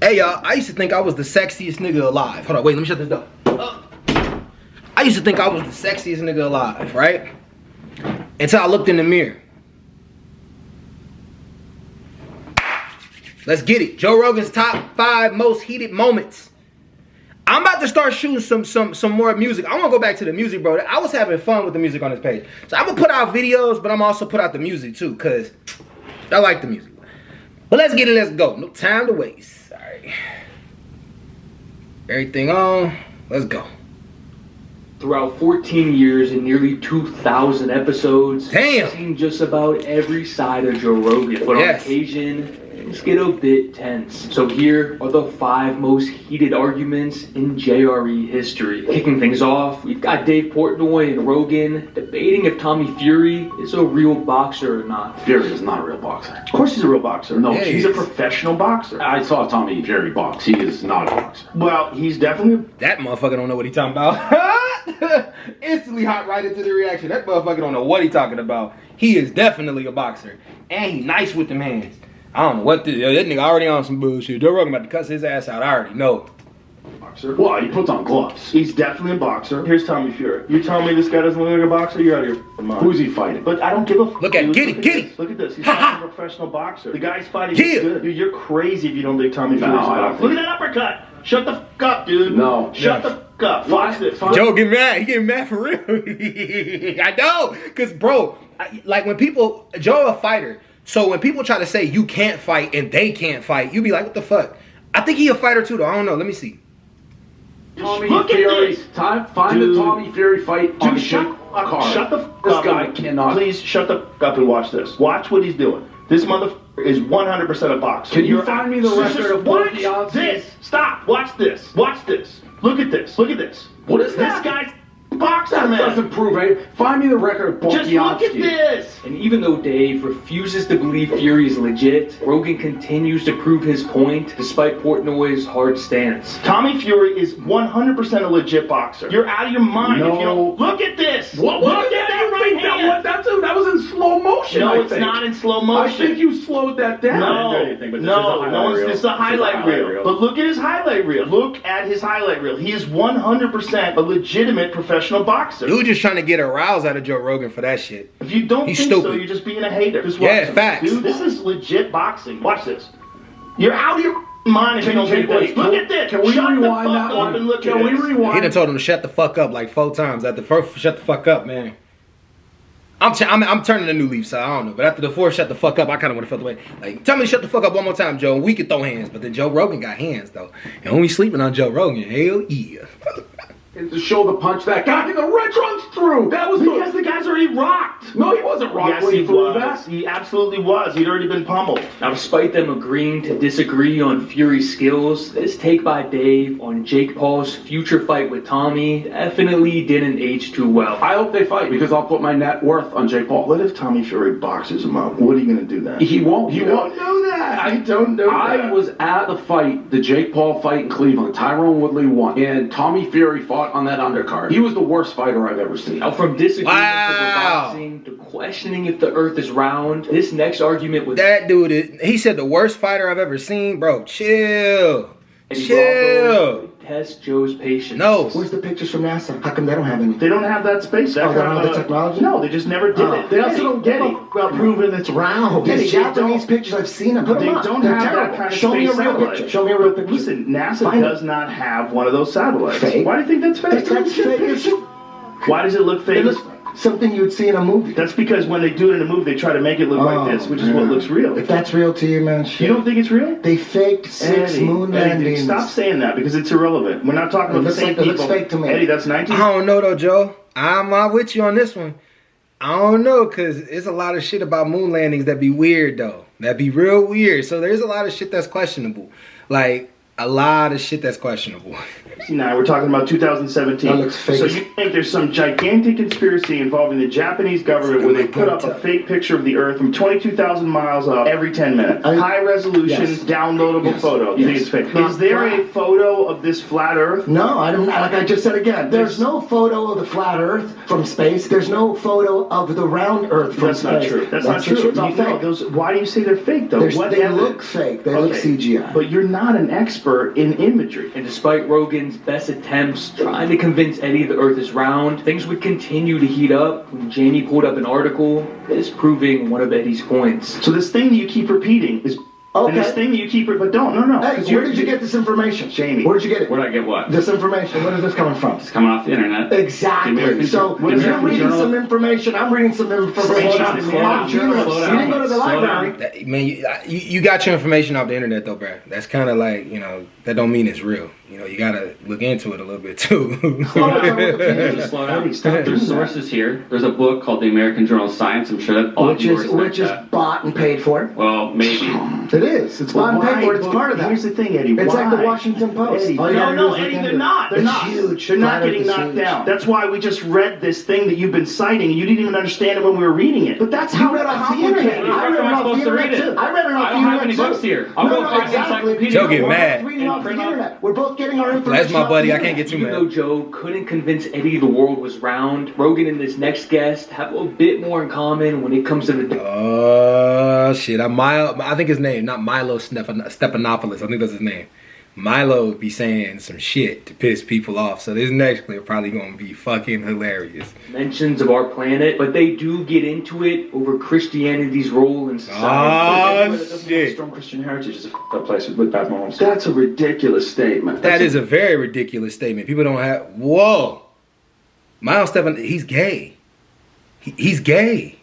Hey y'all, I used to think I was the sexiest nigga alive. Hold on, wait, let me shut this door. I used to think I was the sexiest nigga alive, right? Until I looked in the mirror. Let's get it. Joe Rogan's top 5 most heated moments. I'm about to start shooting some more music. I want to go back to the music, bro. I was having fun with the music on this page. So I'm going to put out videos, but I'm also put out the music too, because I like the music. But let's get it, let's go. No time to waste. All right. Everything on. Let's go. Throughout 14 years and nearly 2,000 episodes, I've seen just about every side of Joe Rogan. But on occasion, things get a bit tense. So here are the 5 most heated arguments in JRE history. Kicking things off, we've got Dave Portnoy and Rogan debating if Tommy Fury is a real boxer or not. Fury is not a real boxer. Of course he's a real boxer. No, he's a professional boxer. I saw Tommy Fury box. He is not a boxer. Well, he's definitely... That motherfucker don't know what he talking about. Instantly hot right into the reaction. That motherfucker don't know what he talking about. He is definitely a boxer. And he nice with them hands. I don't know what this... That nigga already on some bullshit. Joe Rogan about to cuss his ass out. I already know. Boxer. Well, he puts on gloves. He's definitely a boxer. Here's Tommy Fury. You telling me this guy doesn't look like a boxer? You're out of your mind. Who's he fighting? But I don't give a fuck. Look at it. Get it. Look at this. He's not a professional boxer. The guy's fighting is good. Dude, you're crazy if you don't think Tommy Fury's a boxer. Look at that uppercut. Shut the fuck up, dude. No. Shut the fuck up. Watch this. Joe get mad. He getting mad for real. I know. Because, bro, like when people... Joe a fighter. So when people try to say you can't fight and they can't fight, you be like, what the fuck? I think he a fighter too, though. I don't know. Let me see. Tommy Look Fury. at this. Find the Tommy Fury fight on the shut the fuck this up. This guy cannot. Please shut the fuck up and watch this. Watch what he's doing. This motherfucker is 100% a boxer. Can you find me the record of watch Beyonce? this. Stop. Watch this. Watch this. Look at this. Look at this. What is that? This guy's boxer, That man. doesn't prove it. Find me the record of Just look at this. And even though Dave refuses to believe Fury is legit, Rogan continues to prove his point despite Portnoy's hard stance. Tommy Fury is 100% a legit boxer. You're out of your mind if you don't. Look at this. Look at that right hand. That was in slow motion. No, it's not in slow motion. I think you slowed that down. This is a highlight reel. But look at his highlight reel. Look at his highlight reel. He is 100% a legitimate professional boxer. Dude just trying to get a rouse out of Joe Rogan for that shit. If you don't think so, you're just being a hater. Just watch him. Facts. Dude, this is legit boxing. Watch this. You're out of your mind if you don't think this. Look at this. Can we rewind that one? And look Can we rewind? He done told him to shut the fuck up like 4 times. At the first, shut the fuck up, man. I'm turning a new leaf, so I don't know. But after the 4th, shut the fuck up, I kind of would have felt the way. Like, tell me to shut the fuck up one more time, Joe. We can throw hands. But then Joe Rogan got hands, though. And when we sleeping on Joe Rogan, hell yeah. To shoulder punch that guy in the red runs through. That was because the guy's already rocked. No, he wasn't rocked. Yes, he was. He absolutely was. He'd already been pummeled. Now, despite them agreeing to disagree on Fury's skills, this take by Dave on Jake Paul's future fight with Tommy definitely didn't age too well. I hope they fight because I'll put my net worth on Jake Paul. What if Tommy Fury boxes him up? What are you going to do then? He won't. You won't know that. I don't know that. I was at the fight, the Jake Paul fight in Cleveland. Tyrone Woodley won. And Tommy Fury fought on that undercard. He was the worst fighter I've ever seen. Now, from disagreeing over boxing to questioning if the earth is round, this next argument with that dude, he said the worst fighter I've ever seen. Bro, chill. Chill. Test Joe's patience. No. Where's the pictures from NASA? How come they don't have any? They don't have that space. They don't have the technology? No, they just never did it. They also don't get it about proving it's round. These Japanese pictures, I've seen them. They don't have that kind of Show me a space real satellite. picture. Show me a real picture. Listen, NASA does not have one of those satellites. Fake? Why do you think that's fake? That's fake. Why does it look fake? It looks something you would see in a movie. That's because when they do it in a movie, they try to make it look like this, which is what looks real. If that's real to you, man, shit. You don't think it's real? They faked 6 moon landings. Stop saying that because it's irrelevant. We're not talking about the same people. It looks fake to me. Eddie, that's 19. I don't know though, Joe. I'm not with you on this one. I don't know, because it's a lot of shit about moon landings that be weird though. That be real weird. So there's a lot of shit that's questionable. Like, a lot of shit that's questionable. Now we're talking about 2017. That looks fake. So you think there's some gigantic conspiracy involving the Japanese government where they put up a fake picture of the Earth from 22,000 miles up every 10 minutes? High resolution, downloadable photo. You think it's fake? Is there a photo of this flat Earth? No, I don't. Like I just said again, there's no photo of the flat Earth from space. There's no photo of the round Earth from space. That's not true. That's not true. It's all fake. Why do you say they're fake though? They look fake. They look CGI. But you're not an expert in imagery. And despite Rogan's best attempts trying to convince Eddie the Earth is round, things would continue to heat up when Jamie pulled up an article disproving one of Eddie's points. So this thing that you keep repeating is... Okay. And this thing that you keep... But don't. No. Hey, where did you get this information? Jamie. Where'd you get it? Where'd I get what? This information. Where is this coming from? It's coming off the internet. Exactly. So when you're reading some information, I'm reading some information off the internet. You didn't go to the library. Man, you got your information off the internet though, bro. That's kind of like, you know, that don't mean it's real. You know, you gotta look into it a little bit too. Just slow down. There's sources here. There's a book called the American Journal of Science. I'm sure that which is bought and paid for. Well, maybe. It is. It's bought and paid for. It's part of that. Here's the thing, Eddie. It's like the Washington Post. Eddie, no, Eddie, they're not. They're not. Huge. They're not getting knocked down. That's why we just read this thing that you've been citing, and you didn't even understand it when we were reading it. But that's how read off the internet. I read it off the internet too. I read it off the internet too. I don't have any books here. I'll go find the encyclopedia. Joe get mad. Reading off the internet. We're both getting our information. That's my buddy. I can't get too mad. Even though Joe couldn't convince Eddie the world was round, Rogan and this next guest have a bit more in common when it comes to the... Oh, shit. I think his name, not Milo Stephanopoulos. I think that's his name. Milo be saying some shit to piss people off. So this next clip probably going to be fucking hilarious. Mentions of our planet, but they do get into it over Christianity's role in society. Oh, shit. Strong Christian heritage is a f***ed up place with bad morals. That's a ridiculous statement. That is a very ridiculous statement. People don't have... Whoa. Miles Stephan, he's gay. He's gay.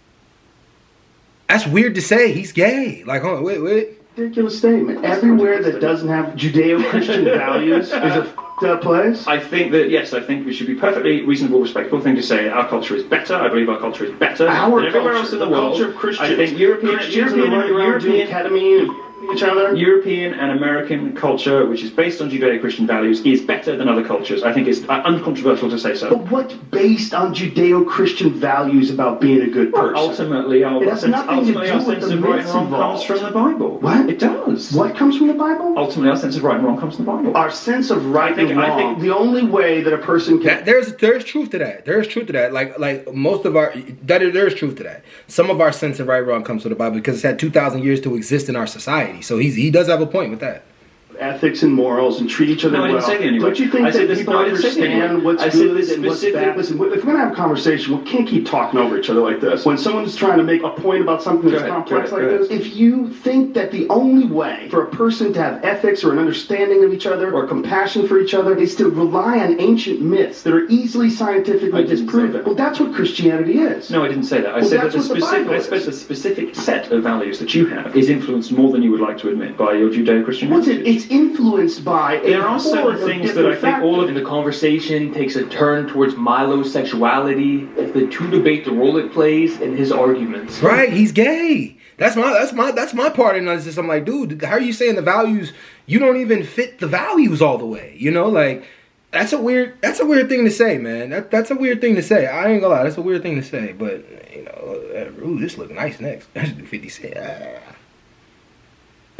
That's weird to say. He's gay. Like, hold on, wait. Ridiculous statement. Everywhere that doesn't have Judeo-Christian values is a f***ed up place. I think that, yes, I think we should be perfectly reasonable, respectful thing to say. Our culture is better. I believe our culture is better than everywhere else in the world. Culture of Christians. I think European ketamine, each other. European and American culture, which is based on Judeo-Christian values, is better than other cultures. I think it's uncontroversial to say so. But what's based on Judeo-Christian values about being a good person? Ultimately, our sense of right and wrong comes from the Bible. What? It does. What comes from the Bible? Ultimately, our sense of right and wrong comes from the Bible. Our sense of right and wrong. I think the only way that a person can... There's truth to that. There's truth to that. Like most of our... There's truth to that. Some of our sense of right and wrong comes from the Bible because it's had 2,000 years to exist in our society. So he does have a point with that. Ethics and morals and treat each other well. I didn't say that anyway. Don't you think that people understand what's good and what's bad? Listen, if we're going to have a conversation, we can't keep talking over each other like this. When someone's trying to make a point about something that's complex like this, if you think that the only way for a person to have ethics or an understanding of each other or compassion for each other is to rely on ancient myths that are easily scientifically disproven, well, that's what Christianity is. No, I didn't say that. I said that the specific set of values that you have is influenced more than you would like to admit by your Judeo-Christian heritage. It's influenced by there are certain things that I think all of the conversation takes a turn towards Milo's sexuality as the two debate the role it plays in his arguments. Right, he's gay. That's my part in this. I'm like, dude, how are you saying the values? You don't even fit the values all the way. You know, like that's a weird thing to say, man. That's a weird thing to say. I ain't gonna lie, that's a weird thing to say. But you know, ooh, this look nice next. I should do 50 Cent.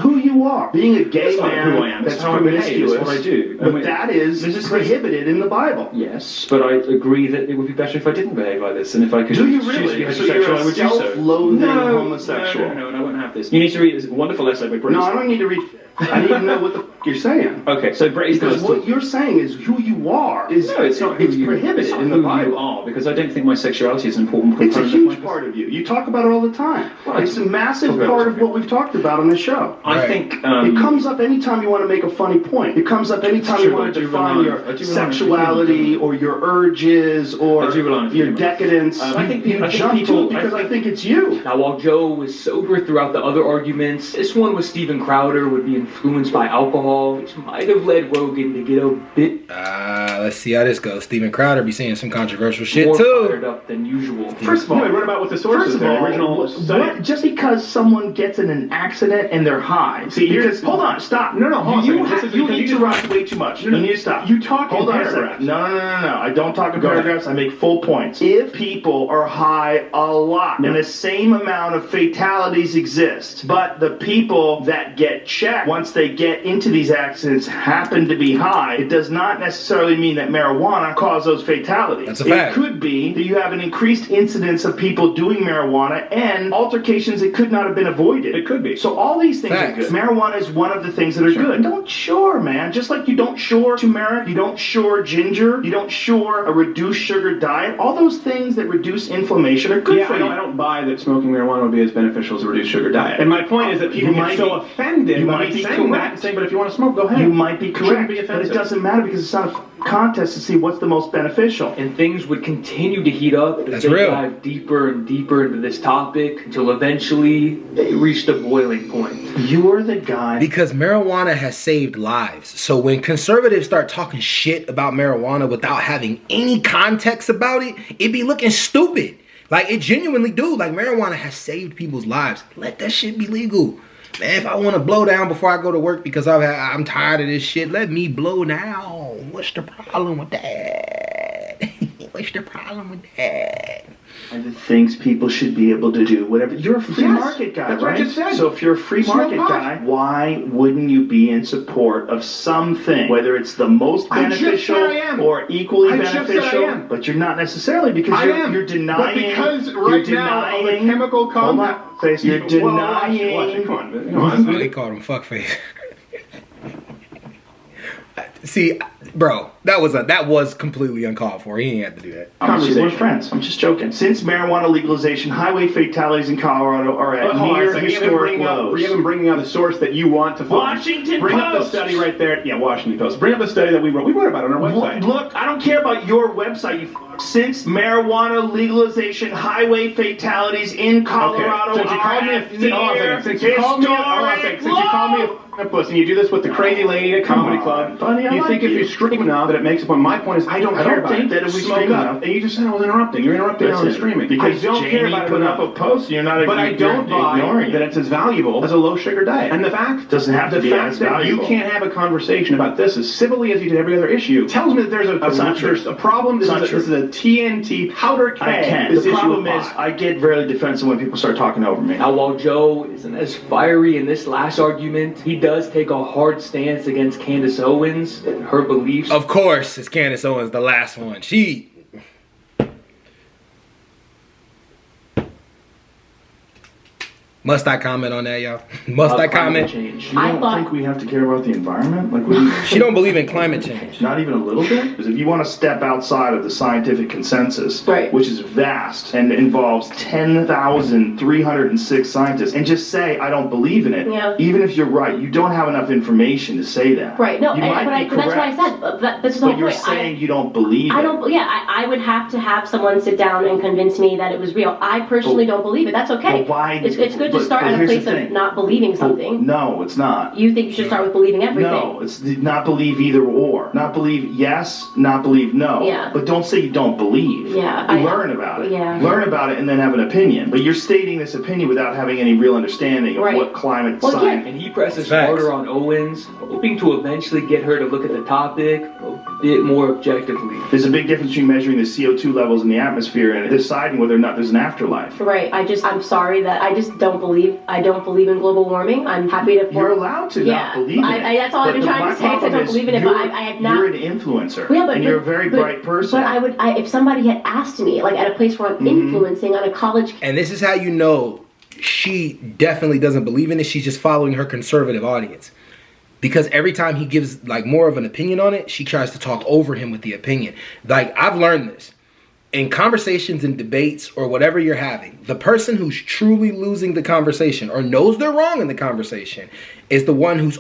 Who you are. Being a gay man, who I am. That's how I behave. That's what I do. But that is prohibited in the Bible. Yes, but I agree that it would be better if I didn't behave like this, and if I could. Do you really? So you're a self-loathing homosexual? No, I won't have this. You need to read this wonderful essay by Brady. No, I don't need to read. I need to know what the f*** you're saying. Okay, so Brady's because what you're saying is who you are. No, it's not. It's prohibited in the Bible. You are, because I don't think my sexuality is an important component. It's a huge part of you. You talk about it all the time. Well, it's a massive part of what we've talked about on the show. I think it comes up anytime you want to make a funny point. It comes up anytime you want to define your sexuality or your urges or your decadence. I think you jump to it because I think it's you. Now, while Joe was sober throughout the other arguments, this one with Steven Crowder would be influenced by alcohol, which might have led Rogan to get a bit let's see how this goes. Steven Crowder be saying some controversial shit more too. fired up than usual. First of all, what about what the sources first of all, the original study? just because someone gets in an accident and they're high. See, because hold on, stop. No, hold on. You interrupt way too much. You need to stop. You talk in hold on paragraphs. a second. No. I don't talk in paragraphs. I make full points. If people are high a lot, and the same amount of fatalities exist, but the people that get checked once they get into these accidents happen to be high, it does not necessarily mean that marijuana caused those fatalities. That's a fact. It could be that you have an increased incidence of people doing marijuana and altercations that could not have been avoided. It could be. So all these things are good. Marijuana is one of the things that are good. Don't shore, man. Just like you don't shore turmeric, you don't shore ginger, you don't shore a reduced sugar diet. All those things that reduce inflammation are good for you. I don't buy that smoking marijuana would be as beneficial as a reduced sugar diet. And my point is that people get so offended you by might me be saying that correct. and saying, but if you want to smoke, go ahead. You might be correct, be but it doesn't matter because it's not a contest to see what's the most beneficial. And things would continue to heat up as they dive deeper and deeper into this topic until eventually they reached a boiling point. You're the guy. Because marijuana has saved lives. So when conservatives start talking shit about marijuana without having any context about it, it be looking stupid. Like, it genuinely do. Like, marijuana has saved people's lives. Let that shit be legal. Man, if I want to blow down before I go to work because I'm tired of this shit, let me blow now. What's the problem with that? What's the problem with that? And the things people should be able to do, whatever. You're a free market guy, that's right? what I just said. So if you're a free market guy, why wouldn't you be in support of something, whether it's the most beneficial or equally beneficial? But you're not necessarily, because you're denying. But because right now of the chemical compound, you're denying. Come on. They called him fuckface. See, bro, that was completely uncalled for. He ain't had to do that. We're friends. I'm just joking. Since marijuana legalization, highway fatalities in Colorado are at near historic lows. We're even bringing out the source that you want to find. Washington Bring Post. up the study right there. Yeah, Washington Post. Bring up the study that we wrote. We wrote about it on our website. Look, I don't care about your website, you Since marijuana legalization, highway fatalities in Colorado Since you called me a pussy, and you do this with the crazy lady at a comedy club. Buddy, you think if you scream enough that it makes a point. My point is, I don't care about it. That if we smoke scream up, enough, and you just said I was interrupting. You're interrupting on the screaming because I don't care about it put enough. up a post. You're not. But I don't buy that it's as valuable as a low sugar diet. And the fact doesn't have to be as valuable. You can't have a conversation about this as civilly as you did every other issue. Tells me that there's a problem. This is a TNT powder keg. I can't. The problem is I get very defensive when people start talking over me. Now, while Joe isn't as fiery in this last argument, he does take a hard stance against Candace Owens and her beliefs. Of course, it's Candace Owens, the last one. She... Must I comment on that, y'all? Must I comment? Change. You don't think we have to care about the environment? She don't believe in climate change. Not even a little bit? Because if you want to step outside of the scientific consensus, which is vast and involves 10,306 scientists, and just say, I don't believe in it, even if you're right, you don't have enough information to say that. Right. No, that's what I said. That's the whole point. But you're saying you don't believe it. I would have to have someone sit down and convince me that it was real. I personally don't believe it. That's okay. But why? It's good to start at a place of not believing something. No, it's not. You think you should start with believing everything. No, it's not believe either or. Not believe yes, not believe no. Yeah. But don't say you don't believe. Yeah. Learn about it. Yeah. Learn about it and then have an opinion. But you're stating this opinion without having any real understanding of what climate science. And he presses harder on Owens, hoping to eventually get her to look at the topic a bit more objectively. There's a big difference between measuring the CO2 levels in the atmosphere and deciding whether or not there's an afterlife. Right. I'm sorry that I just don't believe. I don't believe in global warming. I'm happy to. You're allowed to not believe in it. That's all I've been trying to say. I don't believe in it, but I have not. You're an influencer, and you're a very bright person. But I would, if somebody had asked me, like at a place where I'm influencing on a college. And this is how you know she definitely doesn't believe in it. She's just following her conservative audience. Because every time he gives like more of an opinion on it, she tries to talk over him with the opinion. Like, I've learned this. In conversations and debates or whatever you're having, the person who's truly losing the conversation or knows they're wrong in the conversation is the one who's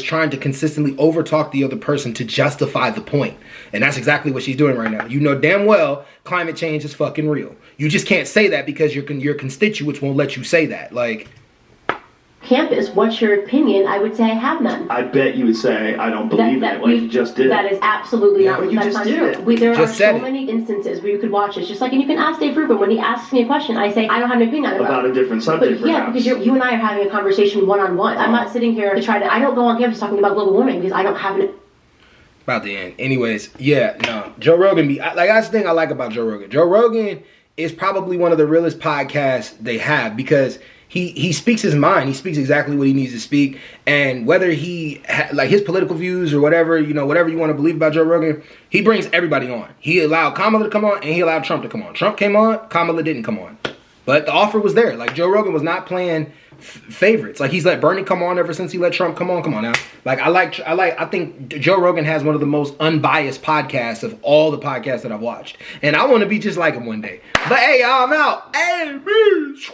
trying to consistently overtalk the other person to justify the point. And that's exactly what she's doing right now. You know damn well climate change is fucking real. You just can't say that because your constituents won't let you say that. Like, campus, what's your opinion? I would say I have none. I bet you would say I don't believe it, like you just did. That is absolutely not. But you just did it. There are so many instances where you could watch this. Just like, and you can ask Dave Rubin when he asks me a question, I say I don't have an opinion on it. About a different subject, but yeah, because you and I are having a conversation one-on-one. I'm not sitting here to try to. I don't go on campus talking about global warming because I don't have an. About the end. Anyways, yeah, no. Joe Rogan that's the thing I like about Joe Rogan. Joe Rogan is probably one of the realest podcasts they have because he speaks his mind. He speaks exactly what he needs to speak. And whether he, like his political views or whatever, you know, whatever you want to believe about Joe Rogan, he brings everybody on. He allowed Kamala to come on and he allowed Trump to come on. Trump came on, Kamala didn't come on. But the offer was there. Like Joe Rogan was not playing favorites. Like he's let Bernie come on ever since he let Trump come on now. Like I think Joe Rogan has one of the most unbiased podcasts of all the podcasts that I've watched. And I want to be just like him one day. But hey, y'all, I'm out. Hey, bitch.